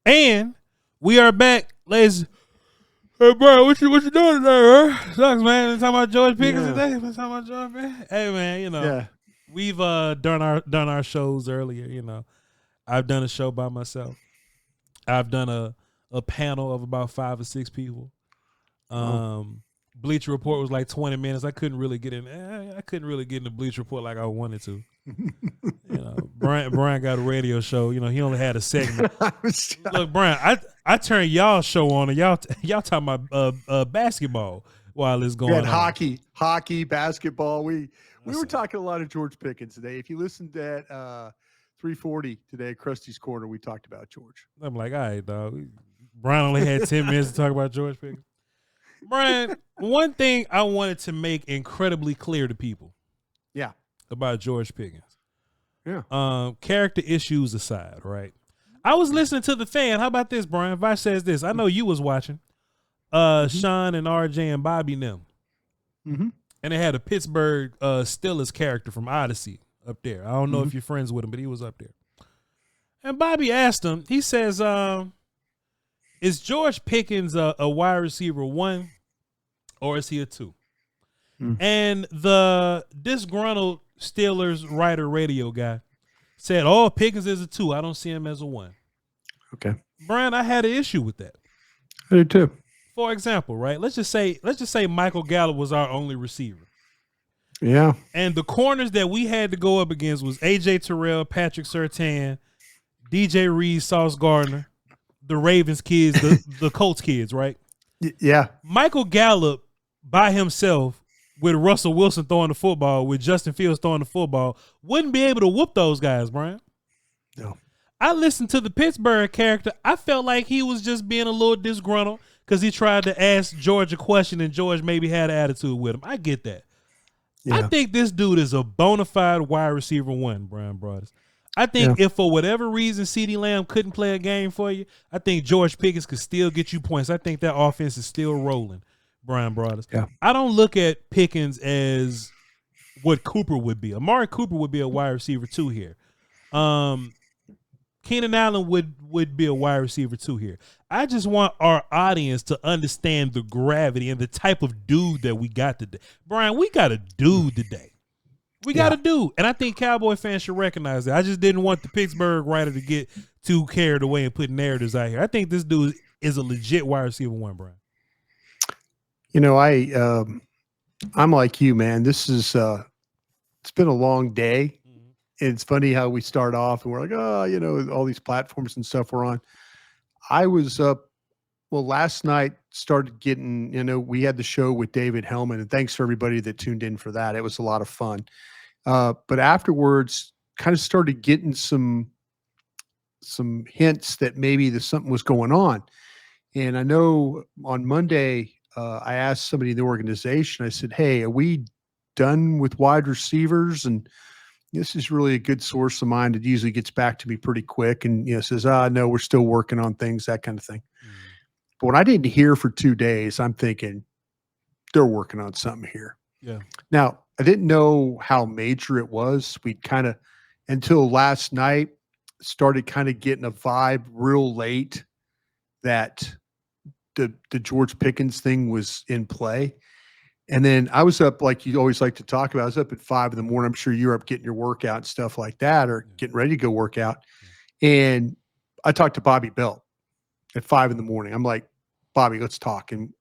And we are back, ladies. Hey, bro, what you doing today, bro? Sucks, man. We're talking about George Pickens today. We're talking about George Pickens. Hey, man, we've done our shows earlier. I've done a show by myself. I've done a panel of about 5 or 6 people. Bleacher Report was like 20 minutes. I couldn't really get in the Bleacher Report like I wanted to. Bryan got a radio show. He only had a segment. Look, Bryan, I turned y'all show on and y'all talking about basketball while it's going on. We had hockey, basketball. We were talking a lot of George Pickens today. If you listened at 340 today at Krusty's Corner, we talked about George. I'm like, all right, dog. Bryan only had 10 minutes to talk about George Pickens. Bryan, one thing I wanted to make incredibly clear to people. Yeah. About George Pickens. Yeah. Character issues aside, right? I was listening to The Fan. How about this, Bryan? Voch says this. I know you was watching. Sean and RJ and Bobby and them. Mm-hmm. And they had a Pittsburgh Steelers character from Odyssey up there. I don't know if you're friends with him, but he was up there. And Bobby asked him, he says, is George Pickens a wide receiver 1 or is he a 2? And the disgruntled Steelers writer radio guy said, "Oh, Pickens is a 2. I don't see him as a 1." Okay, Bryan, I had an issue with that. I did too. For example, right? Let's just say Michael Gallup was our only receiver. Yeah. And the corners that we had to go up against was AJ Terrell, Patrick Surtain, DJ Reed, Sauce Gardner, the Ravens kids, the Colts kids, right? Yeah. Michael Gallup by himself, with Russell Wilson throwing the football, with Justin Fields throwing the football, wouldn't be able to whoop those guys, Bryan. No. I listened to the Pittsburgh character. I felt like he was just being a little disgruntled because he tried to ask George a question and George maybe had an attitude with him. I get that. Yeah. I think this dude is a bona fide wide receiver 1, Bryan Broaddus. I think if for whatever reason CeeDee Lamb couldn't play a game for you, I think George Pickens could still get you points. I think that offense is still rolling. Bryan Broaddus. Yeah. I don't look at Pickens as what Cooper would be. Amari Cooper would be a wide receiver 2 here. Keenan Allen would be a wide receiver 2 here. I just want our audience to understand the gravity and the type of dude that we got today. Bryan, we got a dude today. We got a dude. And I think Cowboy fans should recognize that. I just didn't want the Pittsburgh writer to get too carried away and put narratives out here. I think this dude is a legit wide receiver 1, Bryan. I'm like you, man. This is it's been a long day. And it's funny how we start off and we're like, all these platforms and stuff we're on. I was up, last night started getting, we had the show with David Hellman, and thanks for everybody that tuned in for that. It was a lot of fun. But afterwards, kind of started getting some hints that maybe something was going on. And I know on Monday, I asked somebody in the organization, I said, "Hey, are we done with wide receivers?" And this is really a good source of mine that usually gets back to me pretty quick and says, "No, we're still working on things," that kind of thing. But when I didn't hear for 2 days, I'm thinking they're working on something here. Yeah. Now, I didn't know how major it was. We kind of, until last night, started kind of getting a vibe real late that the George Pickens thing was in play. And then I was up, like you always like to talk about, I was up at 5 in the morning. I'm sure you're up getting your workout and stuff like that, or getting ready to go work out. And I talked to Bobby Belt at 5 in the morning. I'm like, "Bobby, let's talk." And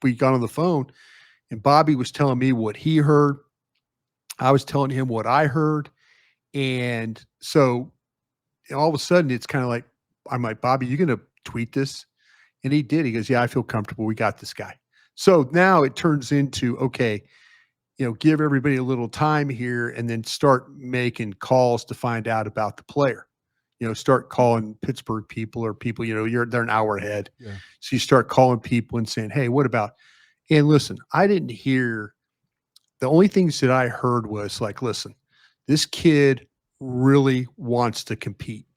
we got on the phone and Bobby was telling me what he heard. I was telling him what I heard. And so all of a sudden it's kind of like, I'm like, "Bobby, you going to tweet this?" And he did. He goes, "Yeah, I feel comfortable. We got this guy." So now it turns into, okay, give everybody a little time here and then start making calls to find out about the player. Start calling Pittsburgh people or people, they're an hour ahead. Yeah. So you start calling people and saying, "Hey, what about?" And listen, I didn't hear, the only things that I heard was like, "Listen, this kid really wants to compete.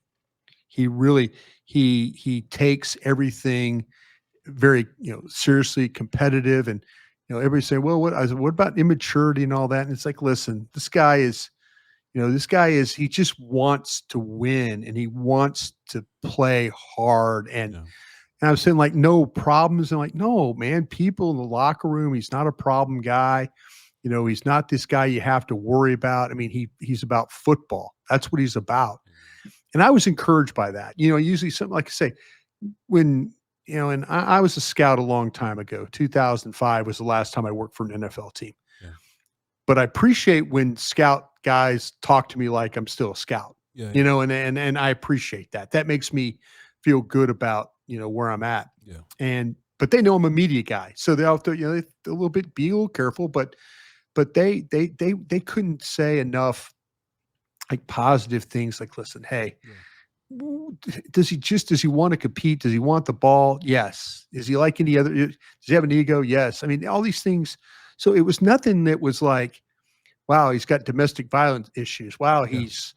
He really, he takes everything very, seriously, competitive." And, everybody's saying, "Well, what about immaturity and all that?" And it's like, listen, this guy is, This guy he just wants to win and he wants to play hard. And I was saying, like, no problems. And like, no, man, people in the locker room, he's not a problem guy. He's not this guy you have to worry about. I mean, he's about football. That's what he's about. And I was encouraged by that. Usually something like I say, when, and I was a scout a long time ago. 2005 was the last time I worked for an NFL team. Yeah. But I appreciate when scout guys talk to me like I'm still a scout, and I appreciate that. That makes me feel good about, where I'm at. Yeah. But they know I'm a media guy. So they're out there, be a little careful, but they couldn't say enough like positive things like, listen, hey, does he want to compete? Does he want the ball? Yes. Is he like any other? Does he have an ego? Yes. I mean, all these things. So it was nothing that was like, wow, he's got domestic violence issues. Wow, he's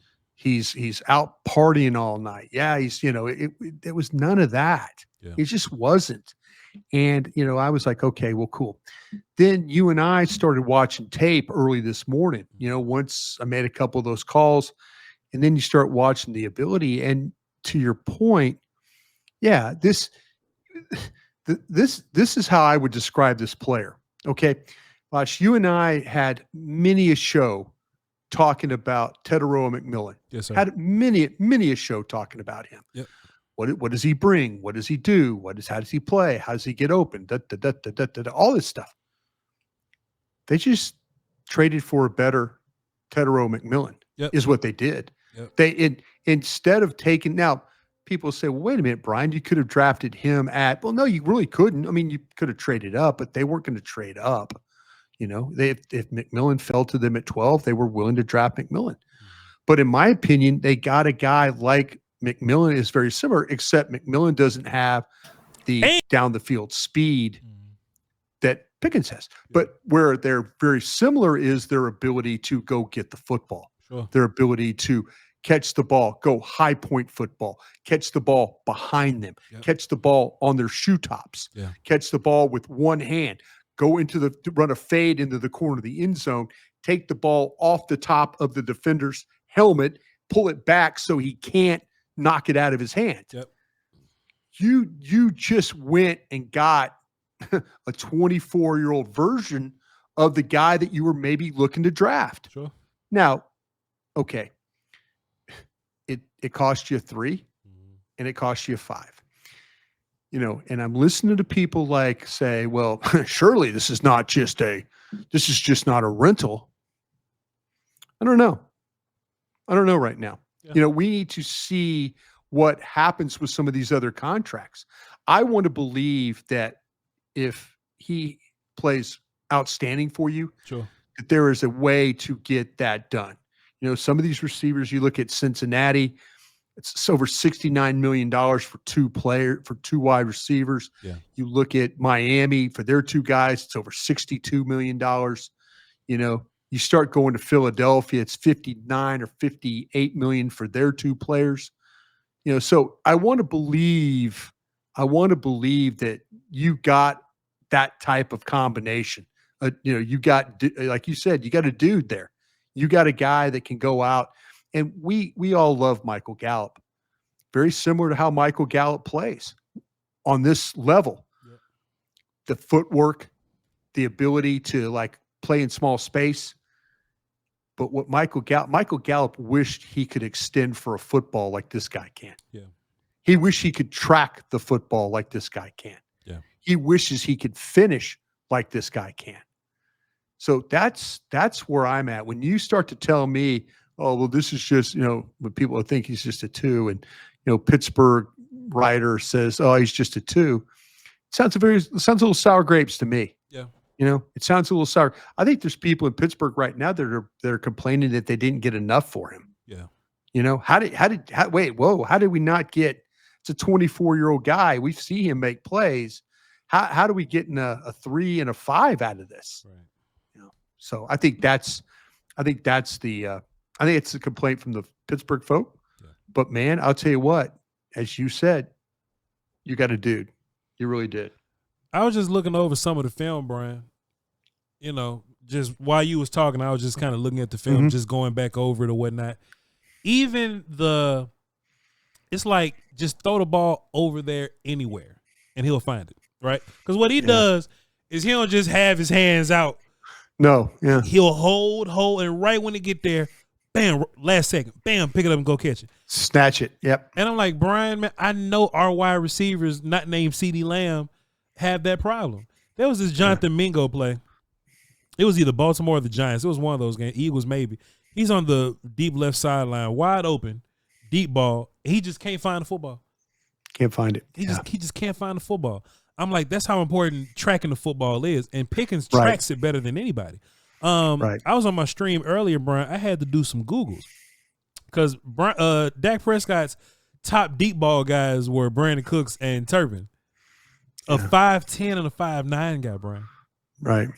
out partying all night. Yeah, it was none of that. Yeah. It just wasn't. And, I was like, okay, well, cool. Then you and I started watching tape early this morning, once I made a couple of those calls, and then you start watching the ability. And to your point, yeah, this is how I would describe this player. Okay. Bosh, you and I had many a show talking about Teteroa McMillan. Yes, sir. Had many a show talking about him. Yep. What does he bring? What does he do? How does he play? How does he get open? All this stuff. They just traded for a better Teteroa McMillan. Yep. Is what they did. Yep. Instead of taking, now people say, well, wait a minute, Brian, you could have drafted him well, no, you really couldn't. I mean, you could have traded up, but they weren't going to trade up. If McMillan fell to them at 12, they were willing to draft McMillan. But in my opinion, they got a guy like McMillan is very similar, except McMillan doesn't have the down the field speed that Pickens has. But where they're very similar is their ability to go get the football, their ability to catch the ball, go high point football, catch the ball behind them, catch the ball on their shoe tops, catch the ball with one hand, go run a fade into the corner of the end zone, take the ball off the top of the defender's helmet, pull it back so he can't knock it out of his hand. Yep. You just went and got a 24-year-old version of the guy that you were maybe looking to draft. Sure. Now, okay, it cost you 3 and it cost you 5. And I'm listening to people like say, well, surely this is just not a rental. I don't know right now. Yeah. We need to see what happens with some of these other contracts. I want to believe that if he plays outstanding for you, that there is a way to get that done. Some of these receivers, you look at Cincinnati, it's over $69 million for two wide receivers. Yeah. You look at Miami for their 2 guys, it's over $62 million. You start going to Philadelphia, it's 59 or 58 million for their 2 players. So I want to believe that you got that type of combination. You got, like you said, you got a dude there. You got a guy that can go out. And we all love Michael Gallup. Very similar to how Michael Gallup plays on this level. Yeah. The footwork, the ability to play in small space. But what Michael Gallup wished he could extend for a football like this guy can. Yeah. He wished he could track the football like this guy can. Yeah. He wishes he could finish like this guy can. So that's where I'm at. When you start to tell me, oh, well, this is just, when people think he's just a 2 and, Pittsburgh writer says, oh, he's just a 2. It sounds a little sour grapes to me. Yeah. It sounds a little sour. I think there's people in Pittsburgh right now that are complaining that they didn't get enough for him. Yeah. How did we not get, it's a 24-year-old guy. We see him make plays. How do we get in a 3 and a 5 out of this? Right. So I think it's a complaint from the Pittsburgh folk. Yeah. But man, I'll tell you what, as you said, you got a dude. You really did. I was just looking over some of the film, Brian. just while you was talking, I was just kind of looking at the film, just going back over it or whatnot. Even it's like just throw the ball over there anywhere and he'll find it, right? Because what he does is he don't just have his hands out. No, He'll hold, and right when he get there, bam, last second, bam, pick it up and go catch it. Snatch it, yep. And I'm like, Brian, man, I know our wide receivers, not named CeeDee Lamb, have that problem. There was this Jonathan Mingo play. It was either Baltimore or the Giants. It was one of those games. Eagles maybe. He's on the deep left sideline, wide open, deep ball. He just can't find the football. Can't find it. He just can't find the football. I'm like, that's how important tracking the football is. And Pickens tracks it better than anybody. I was on my stream earlier, Brian. I had to do some Googles because Dak Prescott's top deep ball guys were Brandon Cooks and Turpin. A 5'10" and a 5'9" guy, Brian. Right.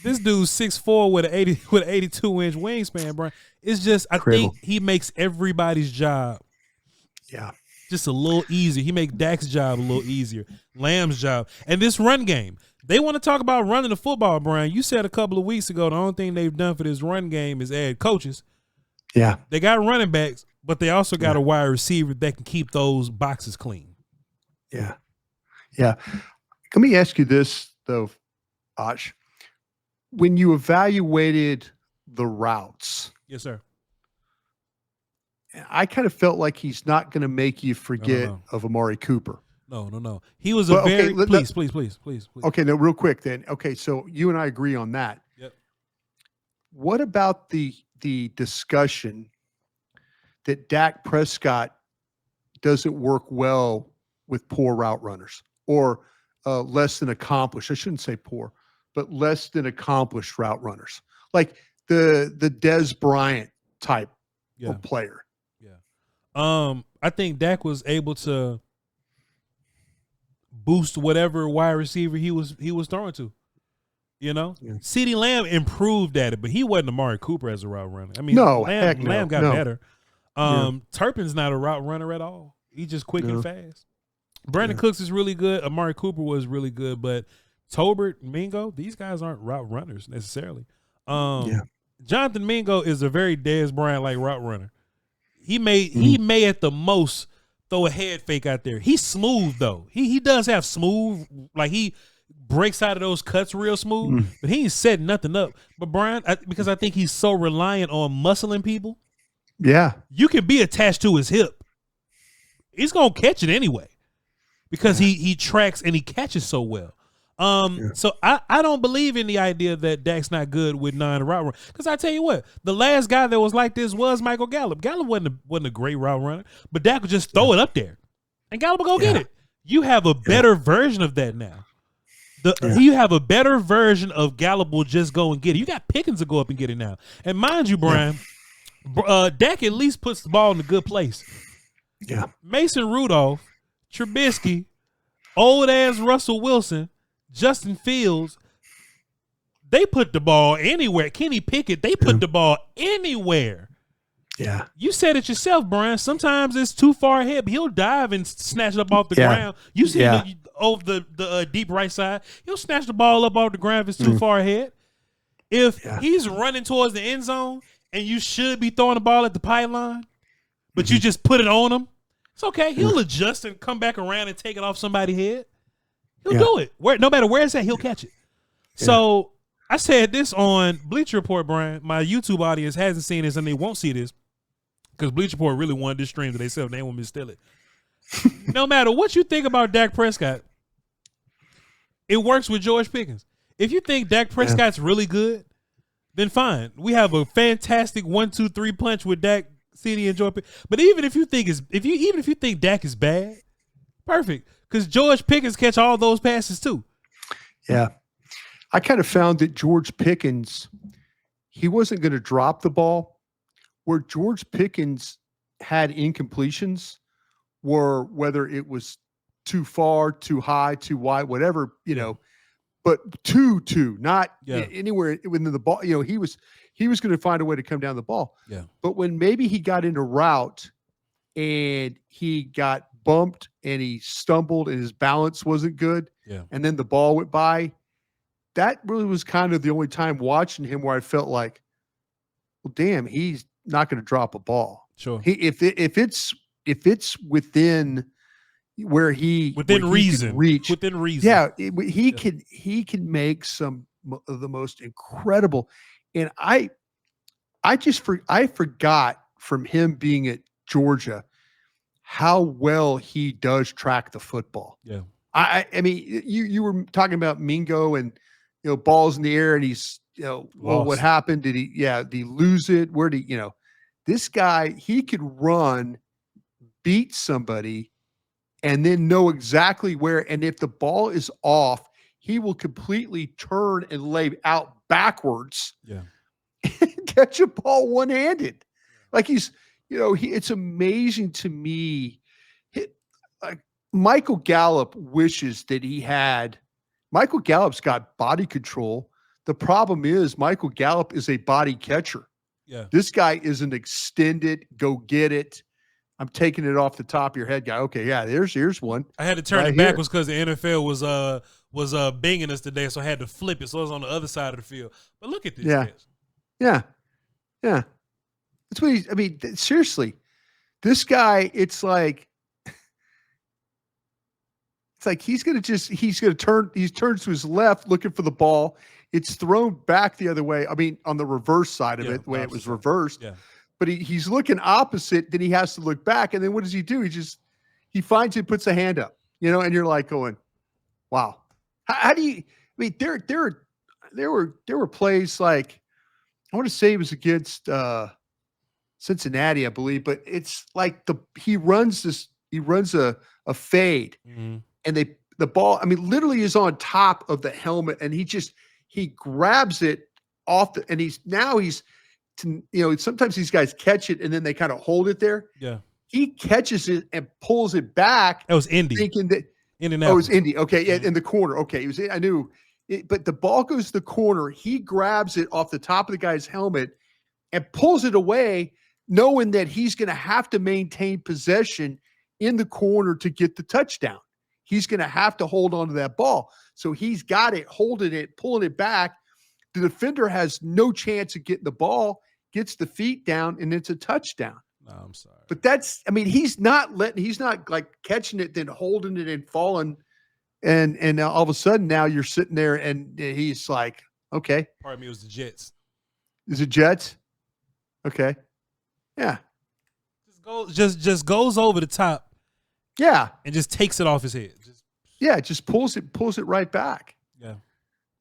This dude's 6'4" with an 82-inch wingspan, Brian. It's just I think he makes everybody's job just a little easier. He makes Dak's job a little easier, Lamb's job. And this run game, they want to talk about running the football, Brian. You said a couple of weeks ago the only thing they've done for this run game is add coaches. Yeah. They got running backs, but they also got a wide receiver that can keep those boxes clean. Yeah. Let me ask you this, though, Voch. When you evaluated the routes. Yes, sir. I kind of felt like he's not going to make you forget of Amari Cooper. No. He was please. Okay, no, real quick then. Okay, so you and I agree on that. Yep. What about the discussion that Dak Prescott doesn't work well with poor route runners or less than accomplished? I shouldn't say poor, but less than accomplished route runners, like the Dez Bryant type of player. I think Dak was able to boost whatever wide receiver he was throwing to. You know, CeeDee Lamb improved at it, but he wasn't Amari Cooper as a route runner. I mean, Lamb got better. Turpin's not a route runner at all. He's just quick and fast. Brandon Cooks is really good. Amari Cooper was really good, but Tolbert, Mingo, these guys aren't route runners necessarily. Jonathan Mingo is a very Dez Bryant-like route runner. He may at the most throw a head fake out there. He's smooth though. He does have smooth, like he breaks out of those cuts real smooth, but he ain't setting nothing up. But Brian, because I think he's so reliant on muscling people. Yeah, you can be attached to his hip. He's gonna catch it anyway because he tracks and he catches so well. So I don't believe in the idea that Dak's not good with non-route run. Because I tell you what, the last guy that was like this was Michael Gallup. Gallup wasn't a great route runner, but Dak would just throw it up there, and Gallup would go get it. You have a better version of that now. You have a better version of Gallup will just go and get it. You got Pickens to go up and get it now. And mind you, Brian, Dak at least puts the ball in a good place. Yeah. Mason Rudolph, Trubisky, old-ass Russell Wilson, Justin Fields, they put the ball anywhere. Kenny Pickett, they put the ball anywhere. Yeah. You said it yourself, Brian. Sometimes it's too far ahead, but he'll dive and snatch it up off the ground. You see over the deep right side, he'll snatch the ball up off the ground if it's too far ahead. If he's running towards the end zone and you should be throwing the ball at the pylon, but you just put it on him, it's okay. He'll adjust and come back around and take it off somebody's head. He'll do it. No matter where it's at, he'll catch it. So I said this on Bleacher Report, Brian. My YouTube audience hasn't seen this and they won't see this because Bleacher Report really wanted this stream to themselves. They want me to steal it. No matter what you think about Dak Prescott, it works with George Pickens. If you think Dak Prescott's really good, then fine. We have a fantastic 1-2-3 punch with Dak, CeeDee, and George Pickens. But even if you think Dak is bad, perfect. Because George Pickens catch all those passes too. Yeah. I kind of found that George Pickens, he wasn't going to drop the ball. Where George Pickens had incompletions were whether it was too far, too high, too wide, whatever, but not anywhere within the ball. He was going to find a way to come down the ball. Yeah. But when maybe he got into route and he got bumped and he stumbled and his balance wasn't good. Yeah. And then the ball went by. that really was kind of the only time watching him where I felt like, well, damn, he's not going to drop a ball. Sure. If it's within where he within reason, can reach, within reason, yeah, he can make some of the most incredible. And I forgot from him being at Georgia how well he does track the football. Yeah. I mean, you were talking about Mingo and, balls in the air and he's, well, what happened? Did he lose it? Where did he, this guy, he could run, beat somebody and then know exactly where. And if the ball is off, he will completely turn and lay out backwards. Yeah. And catch a ball one-handed. Like it's amazing to me. Michael Gallup wishes that Michael Gallup's got body control. The problem is Michael Gallup is a body catcher. Yeah. This guy is an extended, go get it. I'm taking it off the top of your head guy. Okay, yeah, here's one. I had to turn it backwards because the NFL was banging us today, so I had to flip it. So it was on the other side of the field. But look at this. Yeah. Yeah. Yeah. That's what seriously, this guy, it's like he turns to his left looking for the ball. It's thrown back the other way. I mean, on the reverse side of it, the way it was reversed. Yeah. But he's looking opposite, then he has to look back. And then what does he do? He finds it, puts a hand up, and you're like going, wow. How do you, there were plays like, I want to say it was against Cincinnati, I believe, but it's like he runs a fade and the ball, literally is on top of the helmet and he grabs it off sometimes these guys catch it and then they kind of hold it there. Yeah. He catches it and pulls it back. That was Indy. Thinking that it was Indy. Okay. Yeah. In the corner. Okay. I knew it, but the ball goes to the corner. He grabs it off the top of the guy's helmet and pulls it away, knowing that he's going to have to maintain possession in the corner to get the touchdown. He's going to have to hold on to that ball. So he's got it, holding it, pulling it back. The defender has no chance of getting the ball, gets the feet down, and it's a touchdown. No, I'm sorry. But he's not like catching it, then holding it and falling. And all of a sudden now you're sitting there and he's like, okay. Pardon me, it was the Jets. Is it Jets? Okay. Yeah. Just goes over the top. Yeah. And just takes it off his head. Just pulls it right back. Yeah.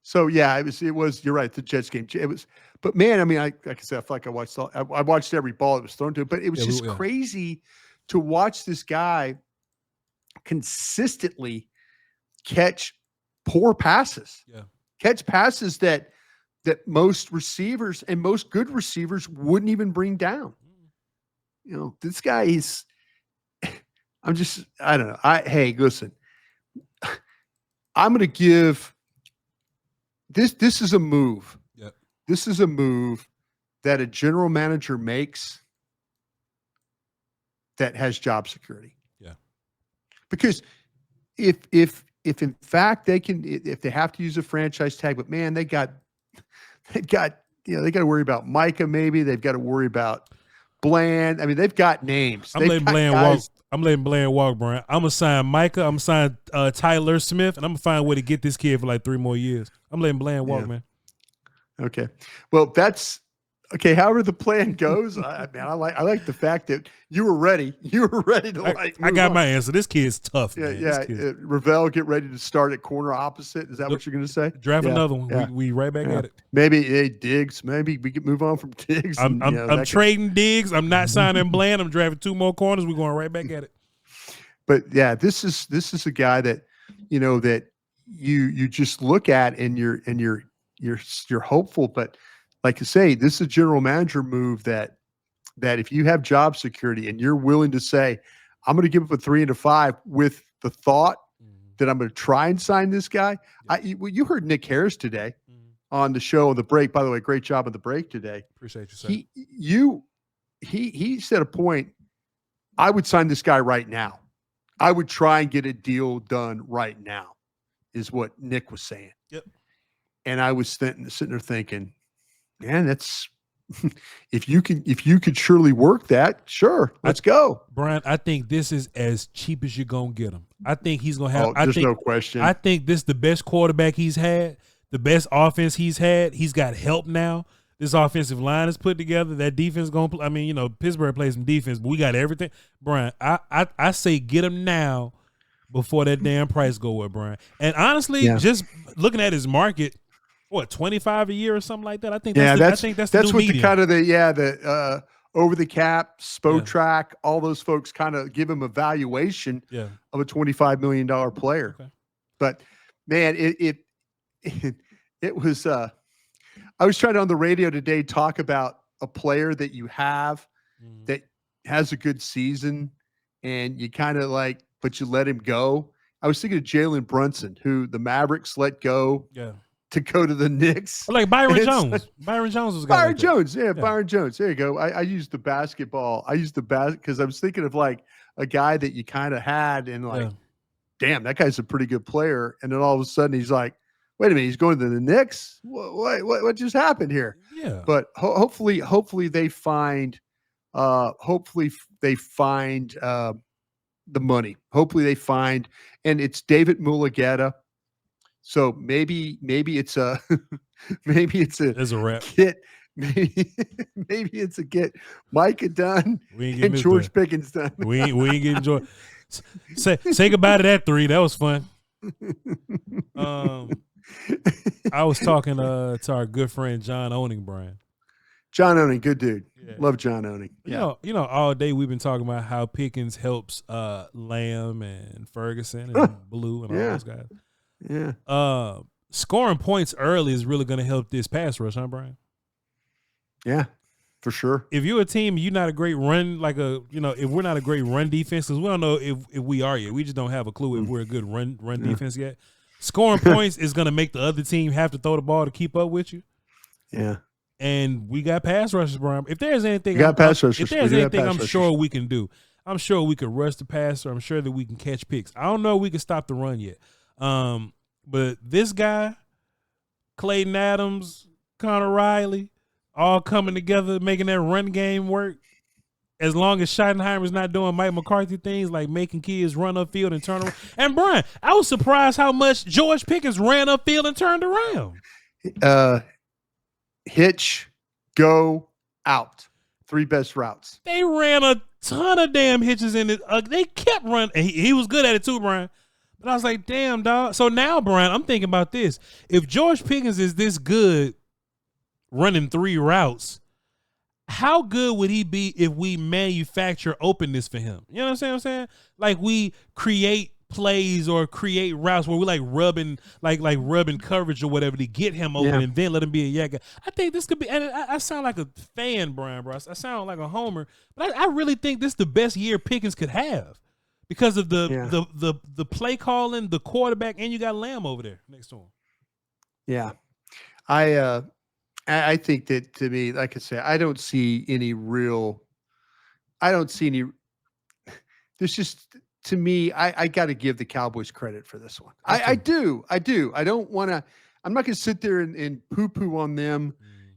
So yeah, it was, you're right, the Jets game. It was, but man, like I said, I feel like I watched every ball that was thrown to him, but it was just crazy to watch this guy consistently catch poor passes. Yeah. Catch passes that most receivers and most good receivers wouldn't even bring down. This guy is, I don't know. Hey, listen, I'm going to give this is a move. Yep. This is a move that a general manager makes that has job security. Yeah. Because if in fact if they have to use a franchise tag, but man, they got to worry about Micah. Maybe they've got to worry about Bland. They've got names. I'm letting Bland walk. I'm letting Bland walk, Brian. I'm gonna sign Micah. I'm gonna sign Tyler Smith, and I'm gonna find a way to get this kid for like 3 more years. I'm letting Bland walk, man. Okay. Well, that's okay. However the plan goes, I like the fact that you were ready. You were ready to I got my answer. This kid's tough. Yeah, man. yeah. Ravel, get ready to start at corner opposite. Is that what you're going to say? Draft another one. Yeah. We right back at it. Maybe Diggs. Maybe we could move on from Diggs. I'm trading Diggs. I'm not signing Bland. I'm drafting 2 more corners. We're going right back at it. But yeah, this is a guy that that you just look at and you're hopeful. But like I say, this is a general manager move that if you have job security and you're willing to say, I'm going to give up a 3 and a 5 with the thought that I'm going to try and sign this guy. You heard Nick Harris today on the show on the break. By the way, great job on the break today. Appreciate you, sir. He said a point. I would sign this guy right now. I would try and get a deal done right now, is what Nick was saying. Yep. And I was sitting there thinking, man, that's if you could surely work that, sure, let's go. Brian, I think this is as cheap as you're gonna get him. I think he's gonna have. There's no question. I think this is the best quarterback he's had, the best offense he's had. He's got help now. This offensive line is put together. That defense gonna play. I mean, you know, Pittsburgh plays some defense, but we got everything. Brian, I say get him now before that damn price go up, Brian. And honestly, just looking at his market, what, 25 a year or something like that? I think that's what medium. The kind of the over the cap, Spotrac, all those folks kind of give him a valuation of a $25 million player. Okay. But man, it was I was trying to on the radio today talk about a player that you have that has a good season and you kind of like, but you let him go. I was thinking of Jalen Brunson, who the Mavericks let go. Yeah. To go to the Knicks. Like Byron Jones. Byron Jones was Byron Jones. Yeah, Byron Jones. There you go. I used the basketball. I used the because I was thinking of like a guy that you kind of had and like, damn, that guy's a pretty good player. And then all of a sudden he's like, wait a minute, he's going to the Knicks? What just happened here? Yeah. But hopefully they find the money. Hopefully they find, and it's David Mulugeta. So maybe it's a There's a wrap. Get maybe it's a get Micah done and George Pickens done. We ain't getting George. Say goodbye to that 3. That was fun. I was talking to our good friend John Owning, Brian. John Owning, good dude. Yeah. Love John Owning. Yeah. You know, all day we've been talking about how Pickens helps Lamb and Ferguson and Blue and all those guys. Yeah. Scoring points early is really going to help this pass rush, huh, Brian? Yeah, for sure. If you're a team, you're not a great run, if we're not a great run defense, because we don't know if we are yet. We just don't have a clue if we're a good run defense yet. Scoring points is going to make the other team have to throw the ball to keep up with you. Yeah. And we got pass rushes, Brian. If there's anything, I'm sure we can do. I'm sure we can rush the passer. I'm sure that we can catch picks. I don't know if we can stop the run yet. But this guy, Clayton Adams, Connor Riley, all coming together, making that run game work. As long as Schottenheimer's not doing Mike McCarthy things like making kids run upfield and turn around. And Brian, I was surprised how much George Pickens ran upfield and turned around. Hitch, go, out. 3 best routes. They ran a ton of damn hitches in it. They kept running. He was good at it too, Brian. But I was like, damn, dog. So now, Brian, I'm thinking about this. If George Pickens is this good running 3 routes, how good would he be if we manufacture openness for him? You know what I'm saying? Like we create plays or create routes where we like rubbing coverage or whatever to get him open and then let him be a yaga. I think this could be, and I sound like a fan, Brian, bro. I sound like a homer, but I really think this is the best year Pickens could have. Because of the play calling, the quarterback, and you got Lamb over there next to him. Yeah, I think that, to me, like I say, I don't see any. There's just, to me, I got to give the Cowboys credit for this one. I do. I don't want to. I'm not going to sit there and poo-poo on them.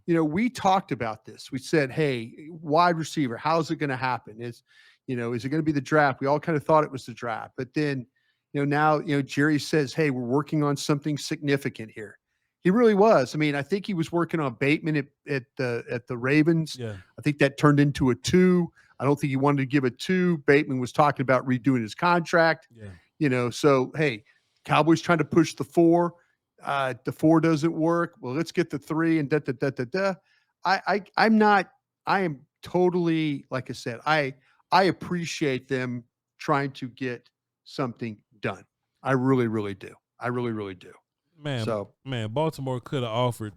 You know, we talked about this. We said, hey, wide receiver, how's it going to happen? Is it going to be the draft? We all kind of thought it was the draft, but then, now, Jerry says, hey, we're working on something significant here. He really was. I mean, I think he was working on Bateman at the Ravens. Yeah. I think that turned into a 2. I don't think he wanted to give a 2. Bateman was talking about redoing his contract. Yeah. So, hey, Cowboys trying to push the 4. The 4 doesn't work. Well, let's get the 3 and I am totally, like I said, I appreciate them trying to get something done. I really, really do. I really, really do. Man, Baltimore could have offered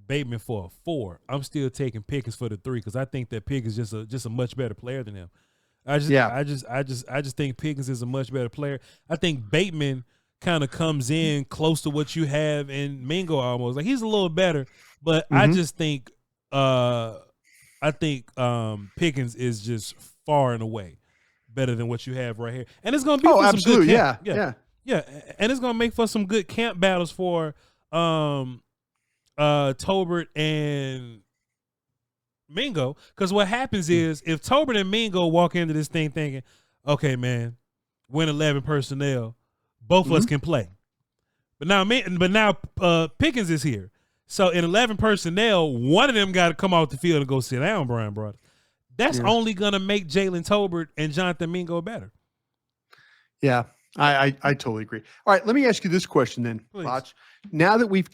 Bateman for a 4. I'm still taking Pickens for the 3 because I think that Pickens is just a much better player than him. I just think Pickens is a much better player. I think Bateman kind of comes in close to what you have in Mingo almost. Like he's a little better, but I just think Pickens is just far and away better than what you have right here. And it's going to be for some good camp. Yeah. And it's going to make for some good camp battles for Tolbert and Mingo, because what happens is if Tolbert and Mingo walk into this thing thinking, okay, man, win 11 personnel, both of us can play. But now Pickens is here. So in 11 personnel, one of them got to come off the field and go sit down, Bryan Broaddus. That's only going to make Jalen Tolbert and Jonathan Mingo better. Yeah, I totally agree. All right, let me ask you this question then, Voch. Now that we've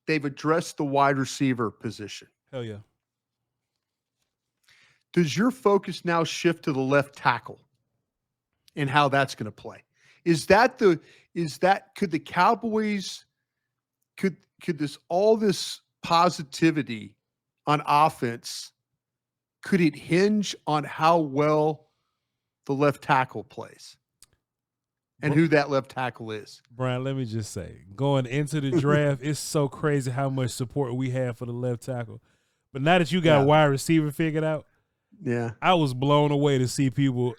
they've addressed the wide receiver position. Hell yeah. Does your focus now shift to the left tackle and how that's going to play? Could the Cowboys, could all this positivity on offense, could it hinge on how well the left tackle plays and who that left tackle is? Bryan, let me just say, going into the draft, it's so crazy how much support we have for the left tackle. But now that you got wide receiver figured out, I was blown away to see people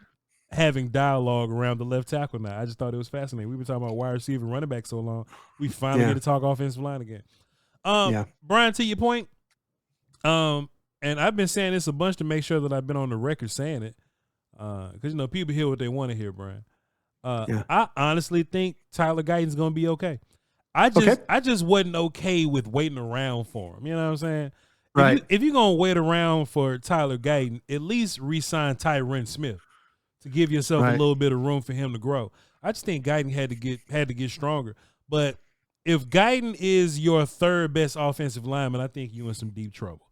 having dialogue around the left tackle now. I just thought it was fascinating. We've been talking about wide receiver and running back so long. We finally get to talk offensive line again. Bryan, to your point, and I've been saying this a bunch to make sure that I've been on the record saying it, because people hear what they want to hear, Bryan. I honestly think Tyler Guyton's going to be okay. I just wasn't okay with waiting around for him. You know what I'm saying? Right. If you're going to wait around for Tyler Guyton, at least re-sign Tyron Smith to give yourself a little bit of room for him to grow. I just think Guyton had to get stronger. But if Guyton is your third best offensive lineman, I think you're in some deep trouble.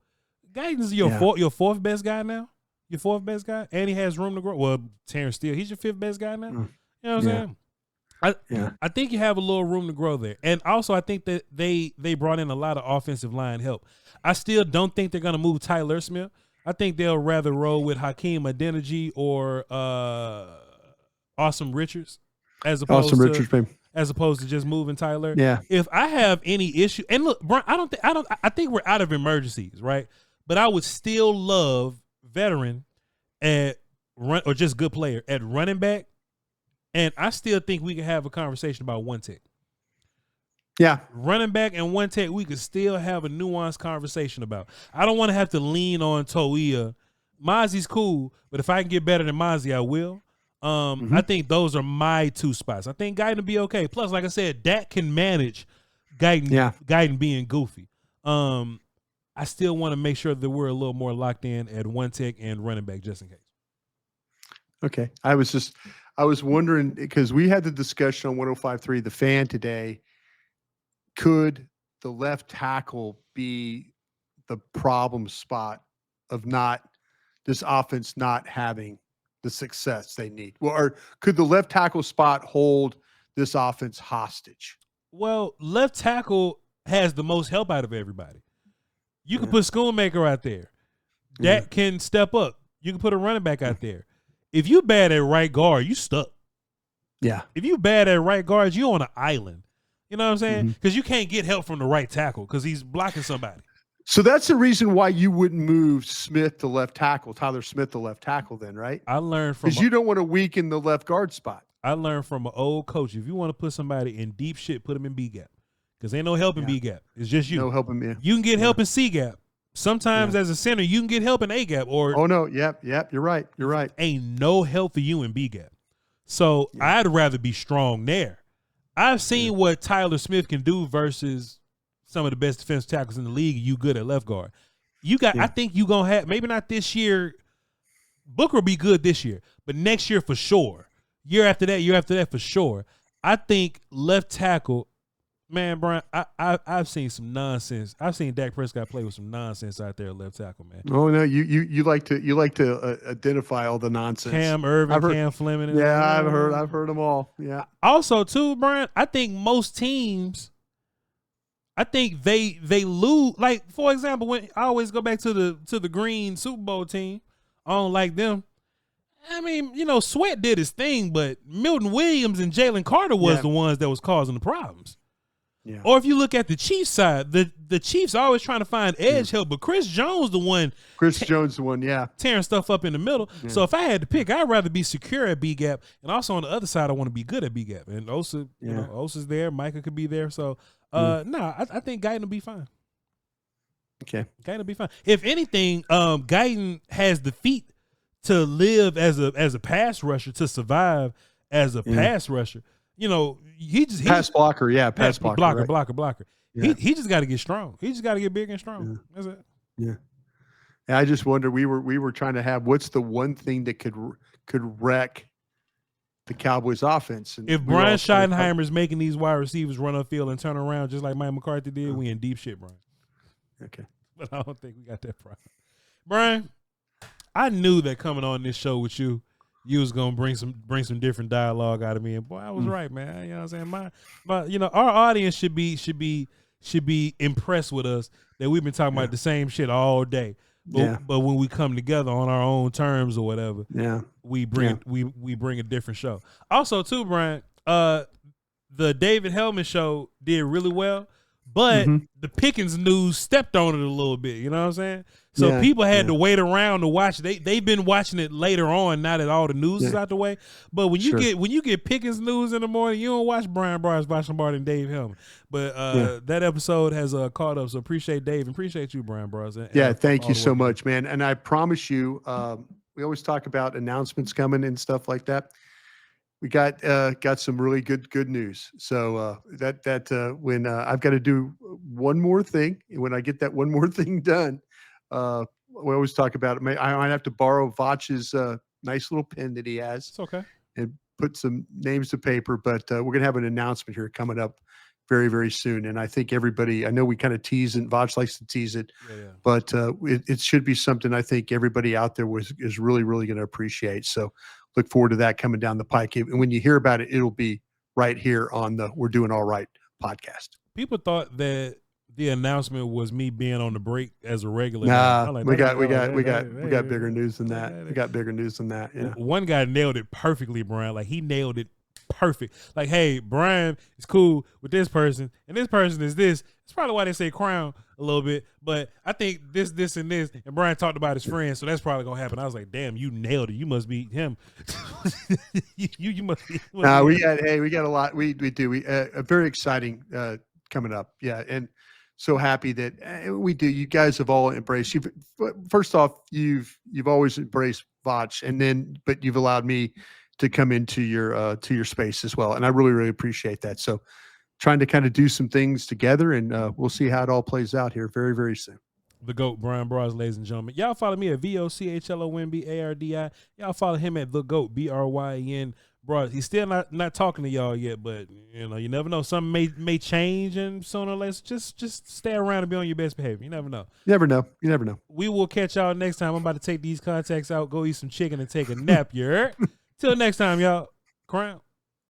Guyton's your fourth best guy now. Your fourth best guy, and he has room to grow. Well, Terrence Steele, he's your fifth best guy now. You know what I'm saying? I think you have a little room to grow there. And also I think that they brought in a lot of offensive line help. I still don't think they're going to move Tyler Smith. I think they'll rather roll with Hakeem Adeniji or Awesome Richards as opposed to just moving Tyler. Yeah. If I have any issue, and look, Bryan, I think we're out of emergencies, right? But I would still love veteran or just good player at running back. And I still think we can have a conversation about one tech. Yeah. Running back and one tech, we could still have a nuanced conversation about. I don't want to have to lean on Toia. Mozzie's cool, but if I can get better than Mozzie, I will. I think those are my two spots. I think Guyton will be okay. Plus, like I said, Dak can manage Guyton being goofy. I still want to make sure that we're a little more locked in at one tech and running back just in case. Okay. I was wondering, because we had the discussion on 105.3 The Fan today. Could the left tackle be the problem spot of this offense not having the success they need? Well, or could the left tackle spot hold this offense hostage? Well, left tackle has the most help out of everybody. You can put Schoonmaker out there. That can step up. You can put a running back out there. If you bad at right guard, you stuck. Yeah. If you bad at right guard, you on an island. You know what I'm saying? Because you can't get help from the right tackle because he's blocking somebody. So that's the reason why you wouldn't move Smith to left tackle, Tyler Smith to left tackle then, right? I learned from – because you don't want to weaken the left guard spot. I learned from an old coach. If you want to put somebody in deep shit, put them in B-gap because ain't no help in B-gap. It's just you. No help in You can get help in C-gap. Sometimes as a center, you can get help in A-gap. Or no. Yep. You're right. Ain't no help for you in B-gap. So I'd rather be strong there. I've seen what Tyler Smith can do versus some of the best defensive tackles in the league. You good at left guard. I think you gonna have, maybe not this year. Booker will be good this year, but next year for sure. Year after that for sure. I think left tackle, man, Bryan. I've seen some nonsense. I've seen Dak Prescott play with some nonsense out there at left tackle, man. Oh no, you like to identify all the nonsense. Cam Irvin, Cam Fleming. Yeah, I've heard them all. Yeah. Also, too, Bryan, I think most teams, I think they lose. Like, for example, when I always go back to the green Super Bowl team, I don't like them. I mean, Sweat did his thing, but Milton Williams and Jalen Carter was the ones that was causing the problems. Yeah. Or if you look at the Chiefs side, the Chiefs are always trying to find edge help, but Chris Jones the one tearing stuff up in the middle. Yeah. So if I had to pick, I'd rather be secure at B gap, and also on the other side, I want to be good at B gap. And Osa's there, Micah could be there. So I think Guyton will be fine. Okay. Guyton will be fine. If anything, Guyton has the feet to live as a pass rusher, to survive as a pass rusher. You know, he pass blocker, pass blocker, blocker. Yeah. He just got to get strong. He just got to get big and strong. Yeah. That's it. Yeah. And I just wonder. We were trying to have what's the one thing that could wreck the Cowboys offense. And if Brian Schottenheimer's making these wide receivers run upfield and turn around just like Mike McCarthy did, we in deep shit, Brian. Okay. But I don't think we got that problem. Brian, I knew that coming on this show with you was gonna bring some different dialogue out of me. And boy, I was right, man. You know what I'm saying? My our audience should be impressed with us that we've been talking about the same shit all day. But when we come together on our own terms or whatever, we bring we bring a different show. Also, too, Brian, the David Hellman show did really well, but the Pickens news stepped on it a little bit. You know what I'm saying? So people had to wait around to watch it. They've been watching it later on now that all the news is out the way. But when you get Pickens news in the morning, you don't watch Bryan Broaddus, Voch, Lombardi, and Dave Hellman. But that episode has caught up. So appreciate Dave and appreciate you, Bryan Broaddus. Thank you so much, man. And I promise you, we always talk about announcements coming and stuff like that. We got some really good news. So when I've got to do one more thing, and when I get that one more thing done, we always talk about it. I might have to borrow Voch's nice little pen that he has. It's okay. And put some names to paper. But we're going to have an announcement here coming up very, very soon. And I think everybody, I know we kind of tease it. Voch likes to tease it. But it should be something I think everybody out there is really, really going to appreciate. So look forward to that coming down the pike. And when you hear about it, it'll be right here on the We're Doing All Right podcast. People thought that the announcement was me being on the break as a regular. Nah, we got bigger news than that. We got bigger news than that. Yeah. One guy nailed it perfectly, Brian. Like he nailed it perfect. Like, hey, Brian is cool with this person, and this person is this. That's probably why they say crown a little bit. But I think this, and this. And Brian talked about his friends, so that's probably gonna happen. I was like, damn, you nailed it. You must be him. you must be. Nah, we got a lot. We do. A very exciting coming up. Yeah, and so happy that we do. You guys have all embraced. First off, you've always embraced Voch, but you've allowed me to come into your space as well, and I really, really appreciate that. So, trying to kind of do some things together, and we'll see how it all plays out here very, very soon. The GOAT, Bryan Broaddus, ladies and gentlemen. Y'all follow me at VOCHLONBARDI. Y'all follow him at the GOAT, BRYN. Broaddus. He's still not talking to y'all yet, but you never know. Something may change, and sooner or later, just stay around and be on your best behavior. You never know. You never know. We will catch y'all next time. I'm about to take these contacts out, go eat some chicken, and take a nap. You heard? Till next time, y'all. Crown.